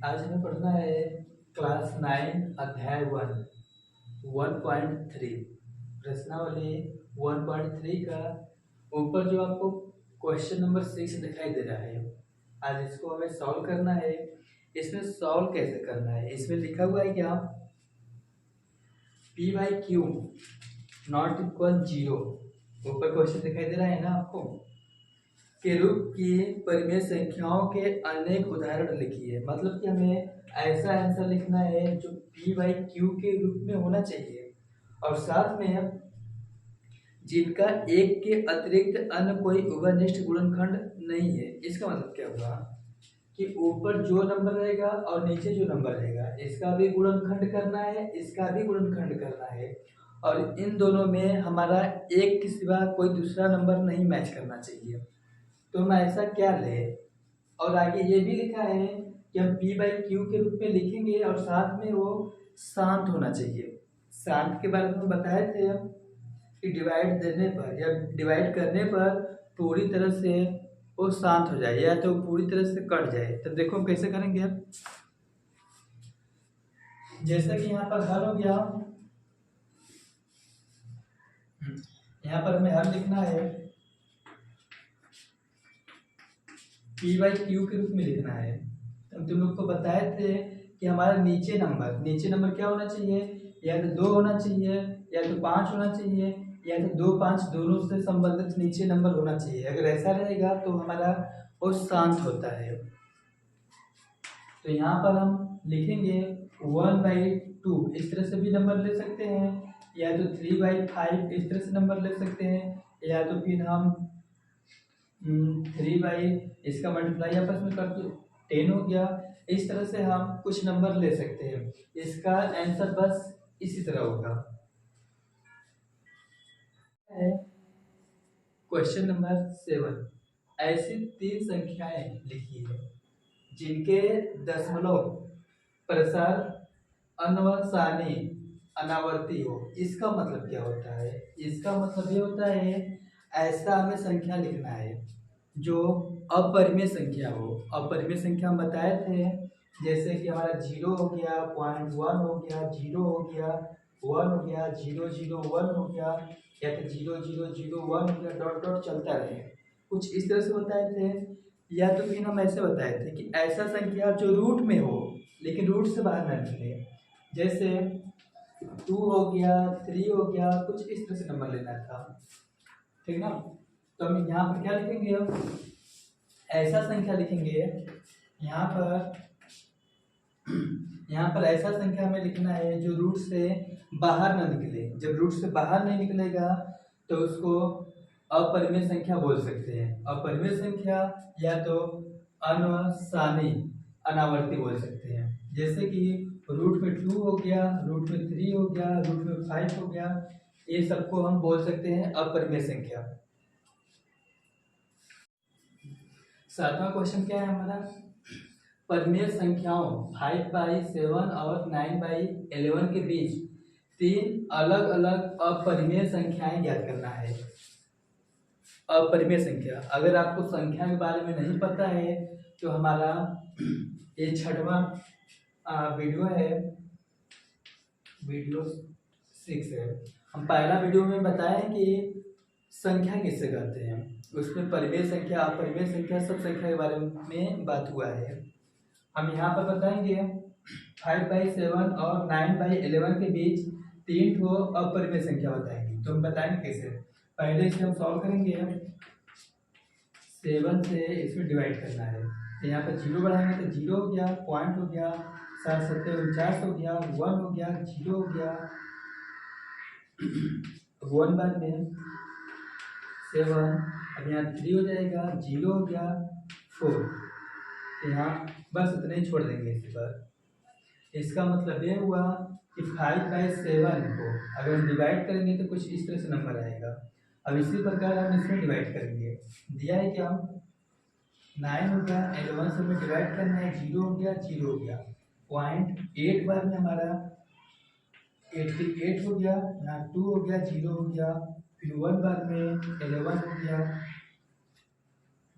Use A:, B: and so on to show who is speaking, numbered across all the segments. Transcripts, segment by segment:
A: आज हमें पढ़ना है क्लास 9 अध्याय 1.3 प्रश्नावली 1.3 का ऊपर जो आपको क्वेश्चन नंबर 6 दिखाई दे रहा है। आज इसको हमें सॉल्व करना है। इसमें सॉल्व कैसे करना है, इसमें लिखा हुआ है क्या p/q नॉट इक्वल 0। ऊपर क्वेश्चन दिखाई दे रहा है ना आपको, के रूप की परिमेय संख्याओं के अनेक उदाहरण लिखिए। मतलब कि हमें ऐसा आंसर लिखना है जो p/q के रूप में होना चाहिए और साथ में जिनका एक के अतिरिक्त अन्य कोई उभयनिष्ठ गुणनखंड नहीं है। इसका मतलब क्या हुआ कि ऊपर जो नंबर रहेगा और नीचे जो नंबर रहेगा इसका भी गुणनखंड करना है, इसका भी गुणनखंड करना है और इन दोनों में हमारा एक के सिवा कोई दूसरा नंबर नहीं मैच करना चाहिए। तो हम ऐसा क्या ले, और आगे ये भी लिखा है कि हम p/q के रूप में लिखेंगे और साथ में वो शांत होना चाहिए। शांत के बारे में बताए थे हम कि डिवाइड देने पर या डिवाइड करने पर पूरी तरह से वो शांत हो जाए या तो पूरी तरह से कट जाए। तो देखो हम कैसे करेंगे। अब जैसा कि यहाँ पर हल हो गया, यहाँ पर हमें हल लिखना है p/q के रूप में लिखना है। हम तुम लोग को बताए थे कि हमारा नीचे नंबर क्या होना चाहिए, या तो 2 होना चाहिए या तो 5 होना चाहिए या तो 2 5 दोनों से संबंधित नीचे नंबर होना चाहिए। अगर ऐसा रहेगा तो हमारा वो शांत होता है। तो यहाँ पर हम लिखेंगे 1/2, इस तरह से भी नंबर ले सकते हैं, या तो 3/5 इस तरह से नंबर ले सकते हैं, या तो फिर हम 3 इसका मल्टीप्लाई आपस में कर दो 10 हो गया। इस तरह से हम कुछ नंबर ले सकते हैं। इसका आंसर बस इसी तरह होगा। क्वेश्चन नंबर 7, ऐसी 3 संख्याएं लिखी है जिनके दशमलव प्रसार अनुसानी अनावर्ती हो। इसका मतलब क्या होता है, इसका मतलब ये होता है ऐसा हमें संख्या लिखना है जो अपरिमेय संख्या हो। अपरिमेय संख्या हम बताए थे, जैसे कि हमारा 0 हो गया, 0.1 हो गया, 0 हो गया, 1 हो गया, 0 0 1 हो गया, या तो 0 0 0 1 हो गया, डॉट डॉट चलता रहे। कुछ इस तरह से बताए थे। या तो फिर हम ऐसे बताए थे कि ऐसा संख्या जो रूट में हो लेकिन रूट से बाहर न निकले, जैसे 2 हो गया, 3 हो गया, कुछ इस तरह से नंबर लेना था। ठीक ना। तो हम यहाँ पर क्या लिखेंगे, अब ऐसा संख्या लिखेंगे। यहाँ पर ऐसा संख्या हमें लिखना है जो रूट से बाहर ना निकले। जब रूट से बाहर नहीं निकलेगा तो उसको अपरिमेय संख्या बोल सकते हैं। अपरिमेय संख्या या तो अनुसानी अनावर्ती बोल सकते हैं। जैसे कि रूट में 2 हो गया, रूट में 3 हो गया, रूट में 5 हो गया, ये सबको हम बोल सकते हैं अपरिमेय संख्या। 7वां क्वेश्चन क्या है हमारा, परिमेय संख्याओं 5/7 और 9/11 के बीच 3 अलग अलग अपरिमेय संख्याएं ज्ञात करना है। अपरिमेय संख्या, अगर आपको संख्या के बारे में नहीं पता है तो हमारा ये 6वां वीडियो है, वीडियो 6 है। हम पहला वीडियो में बताए कि संख्या किससे कहते हैं, उसमें परिमेय संख्या अपरिमेय संख्या सब संख्या के बारे में बात हुआ है। हम यहाँ पर बताएंगे 5/7 और 9/11 के बीच 3 ठो अपरिमेय संख्या बताएंगे। तो हम बताएंगे कैसे। पहले इसे हम सॉल्व करेंगे। 7 से इसमें डिवाइड करना है, तो यहाँ पर 0 बढ़ाएंगे तो 0 हो गया, पॉइंट हो गया, 7 7 49 हो गया, 1 हो गया, 0 हो गया, 1 बाद में 7, अब यहाँ 3 हो जाएगा, 0 हो गया, 4। यहाँ बस इतना ही छोड़ देंगे इस पर। इसका मतलब ये हुआ कि 5/7 को अगर हम डिवाइड करेंगे तो कुछ इस तरह से नंबर आएगा। अब इसी प्रकार हम इसमें डिवाइड करेंगे। दिया है कि हम 9 हो गया, 11 से हमें डिवाइड करना है, 0 हो गया, 0 हो गया, 0.8 बार में हमारा 88 हो गया, यहाँ 2 हो गया, 0 हो गया, फिर 1 बार में 11 हो गया,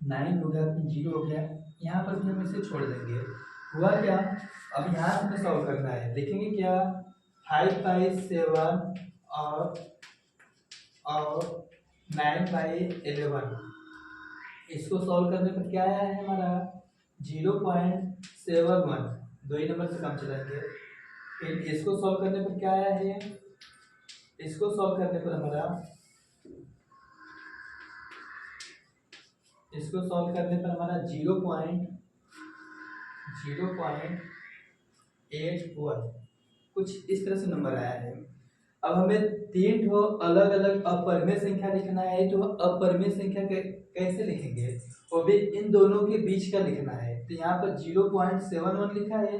A: 9 हो गया, फिर 0 हो गया। यहाँ पर भी हम इसे छोड़ देंगे हुआ क्या, अब यहाँ से हमें सॉल्व करना है। लिखेंगे क्या, 5/7 और 9/11। इसको सॉल्व करने पर क्या आया है हमारा 0.71, दो ही नंबर से काम चलाएंगे। फिर इसको सॉल्व करने पर क्या आया है, इसको सॉल्व करने पर हमारा, इसको सॉल्व करने पर हमारा 0.81 कुछ इस तरह से नंबर आया है। अब हमें तीन ठो अलग अलग अपरिमेय संख्या लिखना है, तो अपरिमेय संख्या कैसे लिखेंगे, वो भी इन दोनों के बीच का लिखना है। तो यहाँ पर 0.71 लिखा है,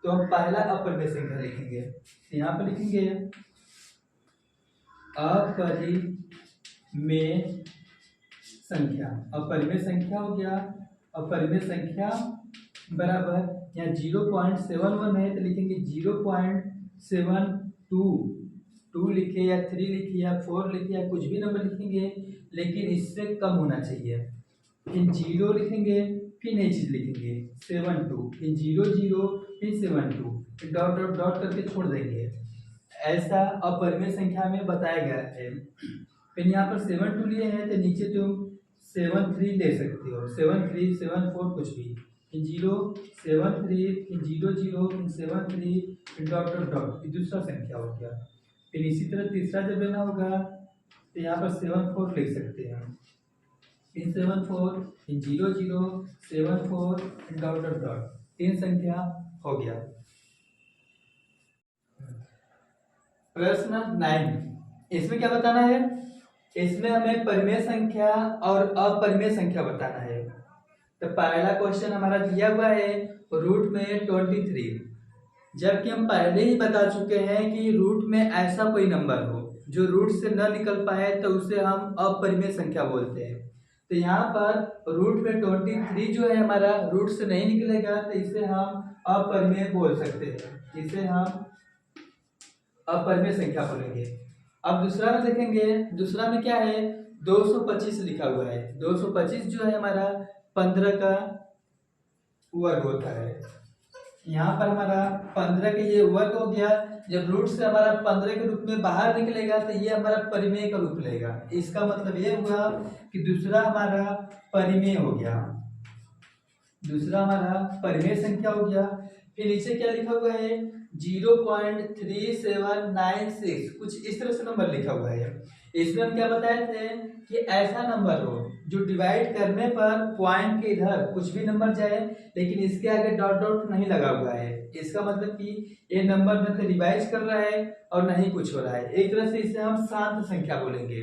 A: तो हम पहला अपरिमेय संख्या लिखेंगे। तो यहाँ पर लिखेंगे अपरिमेय संख्या, अपरिमेय संख्या हो गया, अपरिमेय संख्या बराबर, यहाँ 0.71 है तो लिखेंगे 0.72 लिखे या 3 लिखे या 4 लिखे या कुछ भी नंबर लिखेंगे, लेकिन इससे कम होना चाहिए। फिर 0 लिखेंगे, फिर नई चीज लिखेंगे 72, फिर 0 फिर 72, फिर डॉट डॉट डॉट करके छोड़ देंगे। ऐसा अपरिमेय संख्या में बताया गया है। फिर यहाँ पर 72 लिए हैं तो नीचे तुम 73 ले सकते हो, 73 74 कुछ भी, फिर 0 73 फिर 0 फिर 73 फिर डॉट डॉट डॉट, ये दूसरा संख्या हो गया। फिर इसी तरह तीसरा जब लेना होगा तो यहाँ पर 74 लिख सकते हैं, फिर 74 फिर 0 74 फिर डॉट डॉट डॉट, तीन संख्या हो गया। प्रश्न 9, इसमें क्या बताना है, इसमें हमें परिमेय संख्या और अपरिमेय संख्या बताना है। तो पहला क्वेश्चन हमारा दिया हुआ है रूट में 23, जबकि हम पहले ही बता चुके हैं कि रूट में ऐसा कोई नंबर हो जो रूट से न निकल पाए तो उसे हम अपरिमेय संख्या बोलते हैं। तो यहाँ पर रूट में 23 जो है हमारा रूट से नहीं निकलेगा, तो इसे हम अपरिमेय बोल सकते हैं, इसे हम अपरिमेय संख्या बोलेंगे। अब दूसरा में देखेंगे, दूसरा में क्या है 225 लिखा हुआ है। 225 जो है हमारा 15 का वर्ग होता है। यहाँ पर हमारा 15 का ये वर्ग हो गया, जब रूट से हमारा 15 के रूप में बाहर निकलेगा तो ये हमारा परिमेय का रूप लेगा। इसका मतलब ये हुआ कि दूसरा हमारा परिमेय हो गया, दूसरा हमारा परिमेय संख्या हो गया। फिर नीचे क्या लिखा हुआ है 0.3796, कुछ इस तरह से नंबर लिखा हुआ है। इसमें हम क्या बताए थे कि ऐसा नंबर हो जो डिवाइड करने पर पॉइंट के इधर कुछ भी नंबर जाए लेकिन इसके आगे डॉट डॉट नहीं लगा हुआ है। इसका मतलब कि ये नंबर न तो रिवाइज कर रहा है और न ही कुछ हो रहा है। एक तरह से इसे हम शांत संख्या बोलेंगे।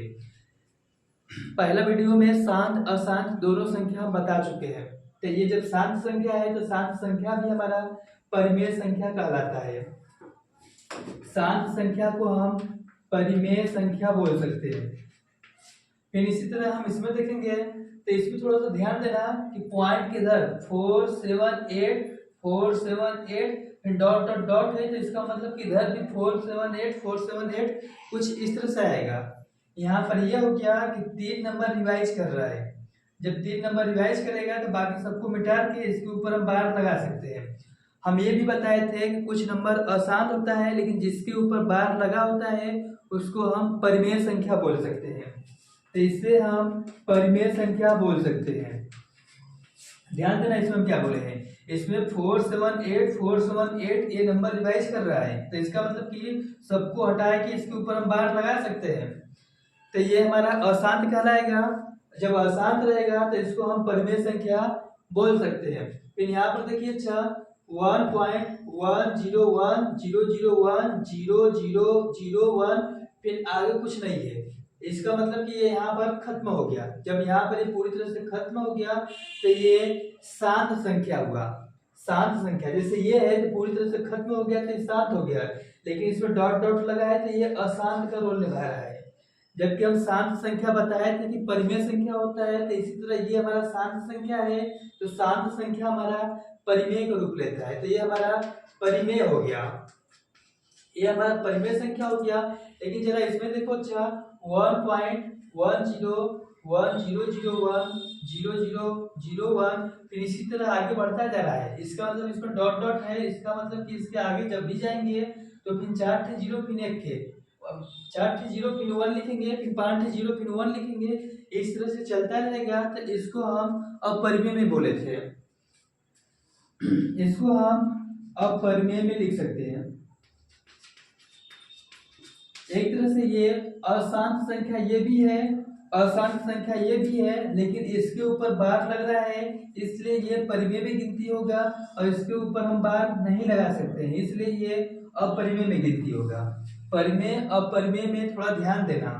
A: पहला वीडियो में शांत अशांत दोनों संख्या हम बता चुके हैं। तो ये जब शांत संख्या है तो शांत संख्या भी हमारा परिमेय संख्या कहलाता है। शांत संख्या को हम परिमेय संख्या बोल सकते हैं। फिर इसी तरह हम इसमें देखेंगे तो इसमें थोड़ा सा ध्यान देना कि पॉइंट किधर 478 फिर डॉट डॉट डॉट है, तो इसका मतलब कि इधर भी 478 कुछ इस तरह से आएगा। यहाँ पर यह हो गया कि 3 नंबर रिवाइज कर रहा है। जब 3 नंबर रिवाइज करेगा तो बाकी सबको मिटा के इसके ऊपर हम बार लगा सकते हैं। हम ये भी बताए थे कि कुछ नंबर अशांत होता है लेकिन जिसके ऊपर बार लगा होता है उसको हम परिमेय संख्या बोल सकते हैं। तो इससे हम परिमेय संख्या बोल सकते हैं। ध्यान देना इसमें हम क्या बोले हैं, इसमें 478 ये नंबर रिवाइज कर रहा है, तो इसका मतलब कि सबको हटा के इसके ऊपर हम बार लगा सकते हैं। तो ये हमारा अशांत कहलाएगा। जब अशांत रहेगा तो इसको हम परिमेय संख्या बोल सकते हैं। फिर यहाँ पर देखिए अच्छा 1.10100100001, फिर आगे कुछ नहीं है। इसका मतलब कि ये यहाँ पर खत्म हो गया। जब यहाँ पर ये पूरी तरह से खत्म हो गया तो ये शांत संख्या हुआ। शांत संख्या जैसे ये है तो पूरी तरह से खत्म हो गया तो ये शांत हो गया, लेकिन इसमें डॉट डॉट लगा है तो ये अशांत का रोल निभा रहा है। जबकि हम शांत संख्या बताए थे कि परिमेय संख्या होता है, तो इसी तरह ये हमारा शांत संख्या है, तो शांत संख्या हमारा परिमेय का रूप लेता है। तो ये हमारा परिमेय हो गया, ये हमारा परिमेय संख्या हो गया। लेकिन जरा इसमें देखो अच्छा 1.101 1 0 0 1 0 0 0 1, फिर इसी तरह आगे बढ़ता जा रहा है। इसका मतलब इसमें डॉट डॉट है, इसका मतलब कि इसके आगे जब भी जाएंगे तो फिर 4 थे 0 फिर 1 थे, 4 थे 0 फिर 1 लिखेंगे, फिर 5 थे 0 फिर 1 लिखेंगे, इस तरह से चलता रहेगा। तो इसको हम अपरिमेय में बोले थे, इसको हम अपरिमेय में लिख सकते हैं। एक तरह से ये अशांत संख्या ये भी है, अशांत संख्या ये भी है, लेकिन इसके ऊपर बार लग रहा है इसलिए ये परिमेय में गिनती होगा, और इसके ऊपर हम बार नहीं लगा सकते हैं इसलिए ये अपरिमेय में गिनती होगा। परिमेय अपरिमेय में थोड़ा ध्यान देना।